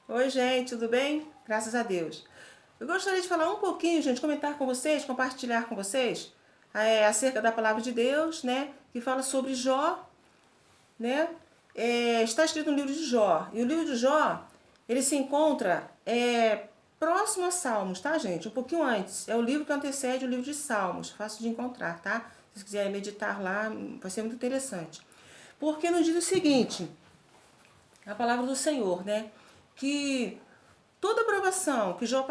Oi, gente, tudo bem? Graças a Deus. Eu gostaria de falar um pouquinho, gente, comentar com vocês, compartilhar com vocês acerca da palavra de Deus, né? Que fala sobre Jó, né? Está escrito no livro de Jó. E o livro de Jó, ele se encontra próximo a Salmos, tá, gente? Um pouquinho antes. É o livro que antecede o livro de Salmos. Fácil de encontrar, tá? Se vocês quiserem meditar lá, vai ser muito interessante. Porque nos diz o seguinte, a palavra do Senhor, né? Que toda provação que Jó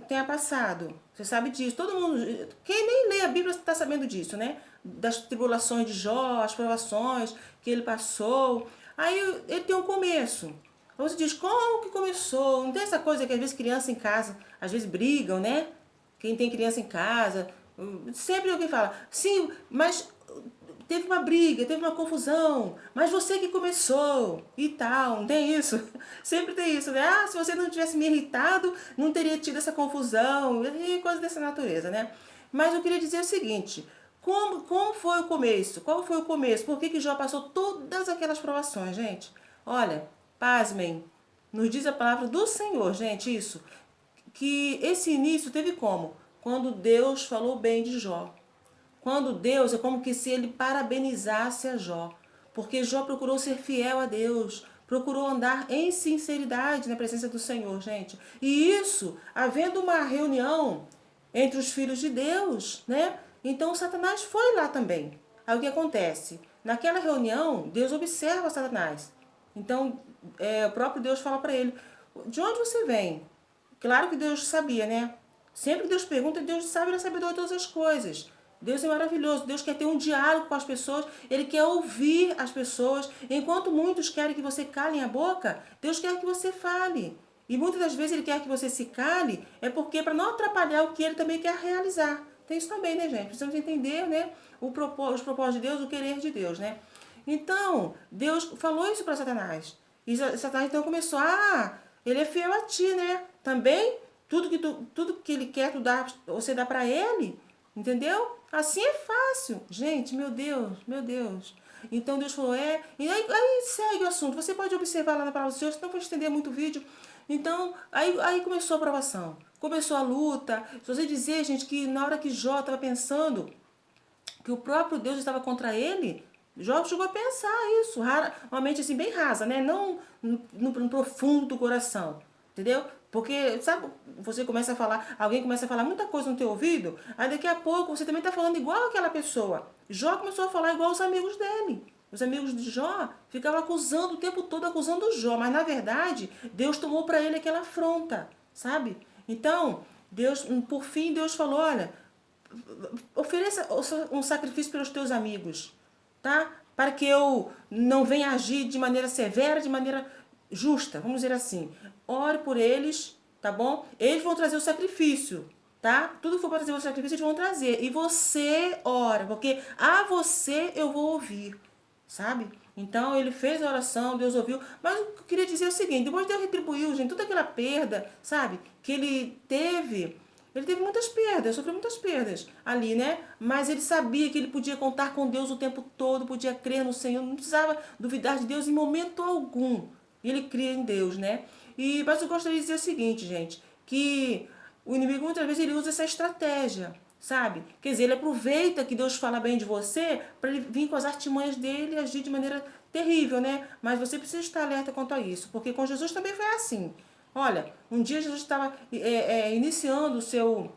tenha passado, você sabe disso, todo mundo, quem nem lê a Bíblia está sabendo disso, né? Das tribulações de Jó, as provações que ele passou. Aí ele tem um começo. Você diz, como que começou? Não tem essa coisa que às vezes criança em casa, às vezes brigam, né? Quem tem criança em casa, sempre alguém fala, sim, mas teve uma briga, teve uma confusão, mas você que começou e tal, não tem isso? Sempre tem isso, né? Ah, se você não tivesse me irritado, não teria tido essa confusão, e coisa dessa natureza, né? Mas eu queria dizer o seguinte, como foi o começo? Qual foi o começo? Por que Jó passou todas aquelas provações, gente? Olha, pasmem, nos diz a palavra do Senhor, gente, isso, que esse início teve como? Quando Deus falou bem de Jó. Quando Deus, é como que se ele parabenizasse a Jó. Porque Jó procurou ser fiel a Deus, procurou andar em sinceridade na presença do Senhor, gente. E isso, havendo uma reunião entre os filhos de Deus, né? Então Satanás foi lá também. Aí o que acontece? Naquela reunião, Deus observa Satanás. Então, o próprio Deus fala para ele: de onde você vem? Claro que Deus sabia, né? Sempre que Deus pergunta, Deus sabe, ele sabe de todas as coisas. Deus é maravilhoso. Deus quer ter um diálogo com as pessoas. Ele quer ouvir as pessoas. Enquanto muitos querem que você cale a boca, Deus quer que você fale. E muitas das vezes ele quer que você se cale, é porque para não atrapalhar o que ele também quer realizar. Tem isso também, né, gente? Precisamos entender, né, os propósitos de Deus, o querer de Deus, né? Então, Deus falou isso para Satanás. E Satanás então começou, ele é fiel a ti, né? Também, tudo que ele quer, você dá para ele, entendeu? Assim é fácil. Gente, meu Deus, meu Deus. Então Deus falou, e aí segue o assunto. Você pode observar lá na palavra do Senhor, senão vou estender muito o vídeo. Então, aí começou a provação. Começou a luta. Se você dizer, gente, que na hora que Jó estava pensando que o próprio Deus estava contra ele, Jó chegou a pensar isso, uma mente assim bem rasa, né? Não no profundo do coração, entendeu? Porque, sabe, você começa a falar, alguém começa a falar muita coisa no teu ouvido, aí daqui a pouco você também está falando igual aquela pessoa. Jó começou a falar igual os amigos dele. Os amigos de Jó ficavam acusando o tempo todo, acusando Jó, mas na verdade, Deus tomou para ele aquela afronta, sabe? Então, Deus, por fim, Deus falou, olha, ofereça um sacrifício pelos teus amigos, tá? Para que eu não venha agir de maneira severa, de maneira justa, vamos dizer assim. Ore por eles, tá bom? Eles vão trazer o sacrifício, tá? Tudo que for para trazer o sacrifício, eles vão trazer. E você ora, porque a você eu vou ouvir, sabe? Então ele fez a oração, Deus ouviu. Mas o que eu queria dizer é o seguinte: depois Deus retribuiu, gente, toda aquela perda, sabe? Que ele teve muitas perdas, sofreu muitas perdas ali, né? Mas ele sabia que ele podia contar com Deus o tempo todo, podia crer no Senhor, não precisava duvidar de Deus em momento algum. Ele cria em Deus, né? Mas eu gostaria de dizer o seguinte, gente, que o inimigo muitas vezes ele usa essa estratégia, sabe? Quer dizer, ele aproveita que Deus fala bem de você para ele vir com as artimanhas dele e agir de maneira terrível, né? Mas você precisa estar alerta quanto a isso, porque com Jesus também foi assim. Olha, um dia Jesus estava iniciando o seu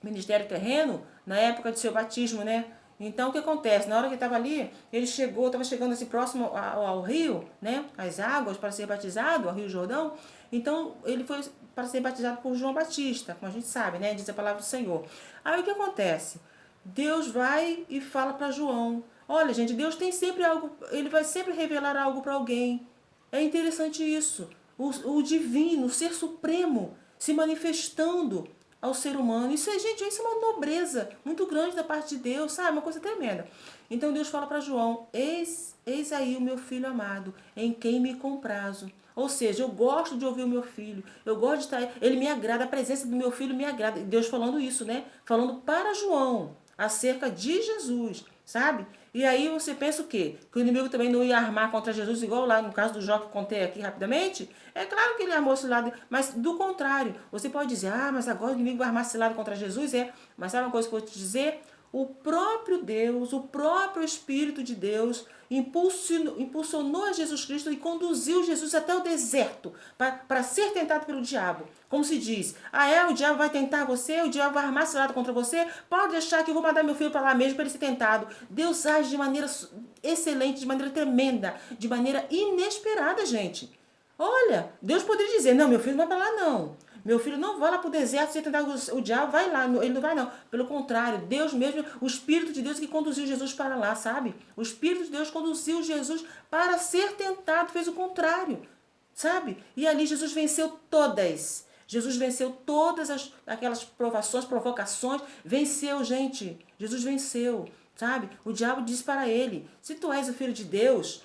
ministério terreno na época de seu batismo, né? Então o que acontece? Na hora que ele estava ali, ele chegou, estava chegando assim próximo ao rio, né? As águas para ser batizado, ao Rio Jordão. Então ele foi para ser batizado por João Batista, como a gente sabe, né? Diz a palavra do Senhor. Aí o que acontece? Deus vai e fala para João: olha, gente, Deus tem sempre algo, ele vai sempre revelar algo para alguém. É interessante isso. O divino, o ser supremo, se manifestando ao ser humano. Isso é, gente, isso é uma nobreza muito grande da parte de Deus, sabe? Uma coisa tremenda. Então Deus fala para João: eis aí o meu filho amado, em quem me comprazo. Ou seja, eu gosto de ouvir o meu filho, eu gosto de estar, ele me agrada, a presença do meu filho me agrada. Deus falando isso, né? Falando para João, acerca de Jesus, sabe? E aí você pensa o quê? Que o inimigo também não ia armar contra Jesus, igual lá no caso do Jó que contei aqui rapidamente? É claro que ele armou cilada, mas do contrário. Você pode dizer, mas agora o inimigo vai armar cilada contra Jesus? Mas sabe uma coisa que eu vou te dizer? O próprio Deus, o próprio Espírito de Deus impulsionou a Jesus Cristo e conduziu Jesus até o deserto para ser tentado pelo diabo. Como se diz, o diabo vai tentar você, o diabo vai armar cilada contra você, pode deixar que eu vou mandar meu filho para lá mesmo para ele ser tentado. Deus age de maneira excelente, de maneira tremenda, de maneira inesperada, gente. Olha, Deus poderia dizer, não, meu filho não vai para lá não. Meu filho não vai lá para o deserto, você tentar o diabo, vai lá. Ele não vai não. Pelo contrário, Deus mesmo, o Espírito de Deus que conduziu Jesus para lá, sabe? O Espírito de Deus conduziu Jesus para ser tentado, fez o contrário, sabe? E ali Jesus venceu todas. Jesus venceu todas aquelas provocações. Venceu, gente. Jesus venceu, sabe? O diabo disse para ele, se tu és o Filho de Deus...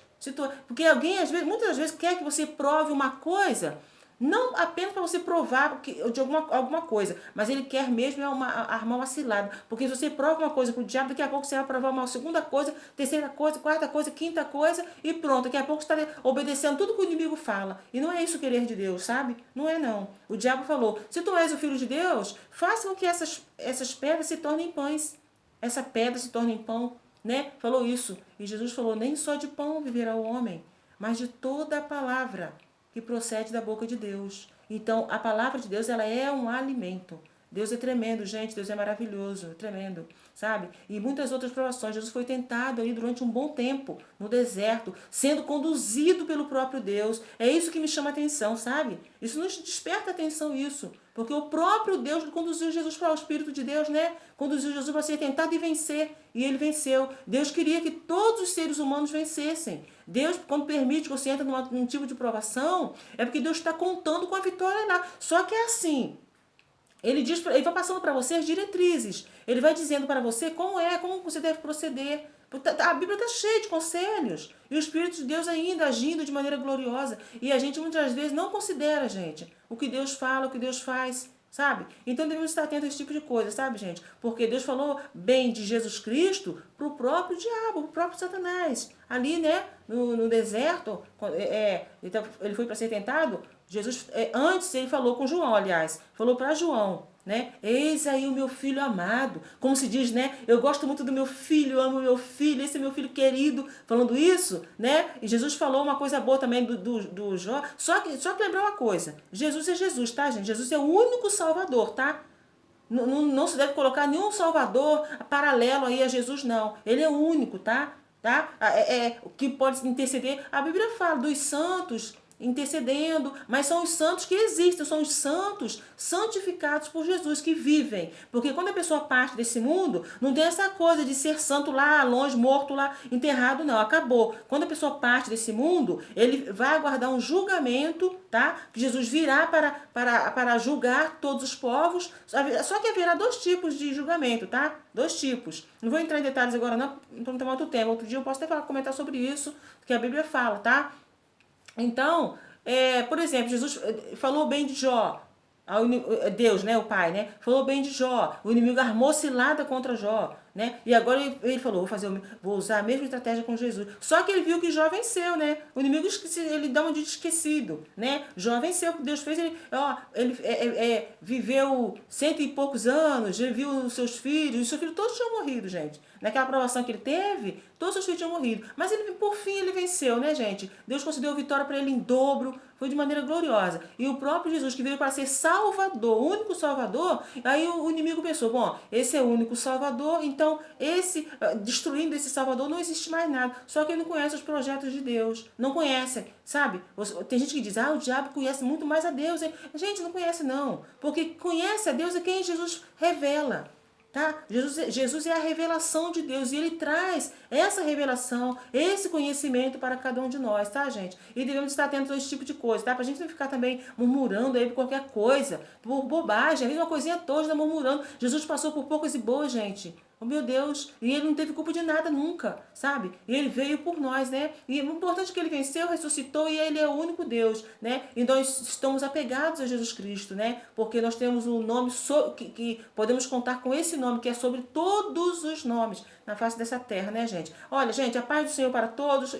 Porque alguém, muitas vezes, quer que você prove uma coisa... Não apenas para você provar de alguma coisa, mas ele quer mesmo armar uma cilada. Porque se você prova uma coisa para o diabo, daqui a pouco você vai provar uma segunda coisa, terceira coisa, quarta coisa, quinta coisa e pronto. Daqui a pouco você está obedecendo tudo que o inimigo fala. E não é isso o querer de Deus, sabe? Não é não. O diabo falou, se tu és o Filho de Deus, faça com que essas pedras se tornem pães. Essa pedra se torne pão, né? Falou isso. E Jesus falou, nem só de pão viverá o homem, mas de toda a palavra que procede da boca de Deus. Então, a palavra de Deus, ela é um alimento. Deus é tremendo, gente. Deus é maravilhoso, tremendo, sabe? E muitas outras provações. Jesus foi tentado ali durante um bom tempo, no deserto, sendo conduzido pelo próprio Deus. É isso que me chama a atenção, sabe? Isso nos desperta atenção, isso. Porque o próprio Deus conduziu Jesus para o Espírito de Deus, né? Conduziu Jesus para ser tentado e vencer. E ele venceu. Deus queria que todos os seres humanos vencessem. Deus, quando permite que você entre num tipo de provação, é porque Deus está contando com a vitória lá. Só que é assim. Ele vai passando para você as diretrizes. Ele vai dizendo para você como você deve proceder. A Bíblia está cheia de conselhos. E o Espírito de Deus ainda agindo de maneira gloriosa. E a gente muitas vezes não considera, gente, o que Deus fala, o que Deus faz, sabe? Então devemos estar atentos a esse tipo de coisa, sabe, gente? Porque Deus falou bem de Jesus Cristo para o próprio diabo, para o próprio Satanás. Ali, né, no deserto, ele foi para ser tentado. Jesus, antes ele falou com João, aliás, falou para João, né? Eis aí o meu filho amado. Como se diz, né? Eu gosto muito do meu filho, eu amo o meu filho, esse é meu filho querido. Falando isso, né? E Jesus falou uma coisa boa também do Jó. Só que lembrar uma coisa. Jesus é Jesus, tá, gente? Jesus é o único Salvador, tá? Não se deve colocar nenhum Salvador paralelo aí a Jesus, não. Ele é o único, tá? O que pode interceder. A Bíblia fala dos santos intercedendo, mas são os santos que existem, são os santos santificados por Jesus, que vivem. Porque quando a pessoa parte desse mundo, não tem essa coisa de ser santo lá longe, morto lá, enterrado, não, acabou. Quando a pessoa parte desse mundo, ele vai aguardar um julgamento, tá? Que Jesus virá para julgar todos os povos, só que haverá 2 tipos de julgamento, tá? 2 tipos. Não vou entrar em detalhes agora não para não tomar muito tempo. Outro dia eu posso até comentar sobre isso, que a Bíblia fala, tá? Então, por exemplo, Jesus falou bem de Jó. Deus, né, o Pai, né? Falou bem de Jó. O inimigo armou cilada contra Jó, né? E agora ele falou, vou usar a mesma estratégia com Jesus. Só que ele viu que Jó venceu, né? O inimigo ele dá um dia esquecido, né? Jó venceu, o que Deus fez, ele viveu 100 e poucos anos, ele viu os seus filhos todos tinham morrido, gente. Naquela provação que ele teve, todos os seus filhos tinham morrido. Mas por fim ele venceu, né, gente? Deus concedeu vitória para ele em dobro, foi de maneira gloriosa. E o próprio Jesus, que veio para ser Salvador, o único Salvador, aí o inimigo pensou, bom, esse é o único Salvador, então destruindo esse Salvador não existe mais nada. Só que ele não conhece os projetos de Deus, não conhece, sabe? Tem gente que diz, o diabo conhece muito mais a Deus. Gente, não conhece não, porque conhece a Deus é quem Jesus revela. Tá? Jesus é a revelação de Deus e ele traz essa revelação, esse conhecimento para cada um de nós, tá, gente? E devemos estar atentos a esse tipo de coisa, tá? Pra gente não ficar também murmurando aí por qualquer coisa, por bobagem, a mesma coisinha toda, murmurando. Jesus passou por poucas e boas, gente. Oh, meu Deus, e ele não teve culpa de nada nunca, sabe? E ele veio por nós, né? E o importante é que ele venceu, ressuscitou e ele é o único Deus, né? E nós estamos apegados a Jesus Cristo, né? Porque nós temos um nome que podemos contar com esse nome que é sobre todos os nomes na face dessa terra, né, gente? Olha, gente, a paz do Senhor para todos,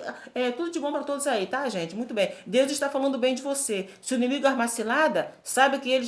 tudo de bom para todos aí, tá, gente? Muito bem. Deus está falando bem de você. Se o inimigo armar cilada, saiba que ele